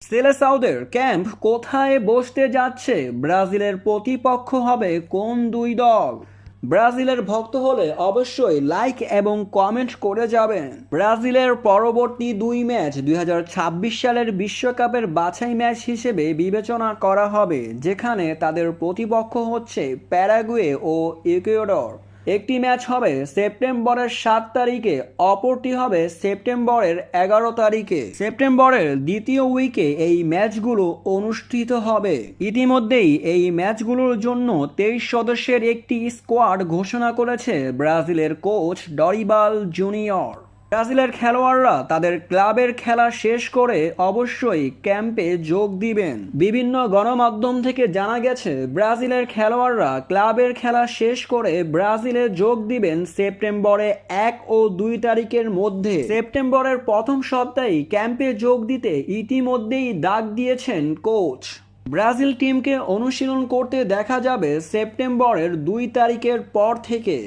সেলেসাউদের camp কোথায় বসতে যাচ্ছে? ব্রাজিলের প্রতিপক্ষ হবে কোন দুই দল? ব্রাজিলের ভক্ত হলে অবশ্যই লাইক এবং কমেন্ট করে যাবেন। ব্রাজিলের পরবর্তী দুই ম্যাচ 2026 সালের বিশ্বকাপের বাছাই ম্যাচ হিসেবে বিবেচনা করা হবে, যেখানে তাদের প্রতিপক্ষ হচ্ছে প্যারাগুয়ে ও ইকুয়েডর। একটি ম্যাচ হবে সেপ্টেম্বরের 7 তারিখে, অপরটি হবে সেপ্টেম্বরের 11 তারিখে। সেপ্টেম্বরের দ্বিতীয় উইকে এই ম্যাচগুলো অনুষ্ঠিত হবে। ইতিমধ্যেই এই ম্যাচগুলোর জন্য 23 সদস্যের একটি স্কোয়াড ঘোষণা করেছে ব্রাজিলের কোচ ডরিবাল জুনিয়র। ব্রাজিলের খেলোয়াড়রা তাদের ক্লাবের খেলা শেষ করে অবশ্যই ক্যাম্পে যোগ দিবেন। বিভিন্ন গণমাধ্যম থেকে জানা গেছে, ব্রাজিলের খেলোয়াড়রা ক্লাবের খেলা শেষ করে ব্রাজিলে যোগ দিবেন সেপ্টেম্বরে 1 ও 2 তারিখের মধ্যে। সেপ্টেম্বরের প্রথম সপ্তাহে ক্যাম্পে যোগ দিতে ইতিমধ্যেই ডাক দিয়েছেন কোচ। ব্রাজিল টিমকে অনুশীলন করতে দেখা যাবে সেপ্টেম্বরের 2 তারিখের পর থেকে।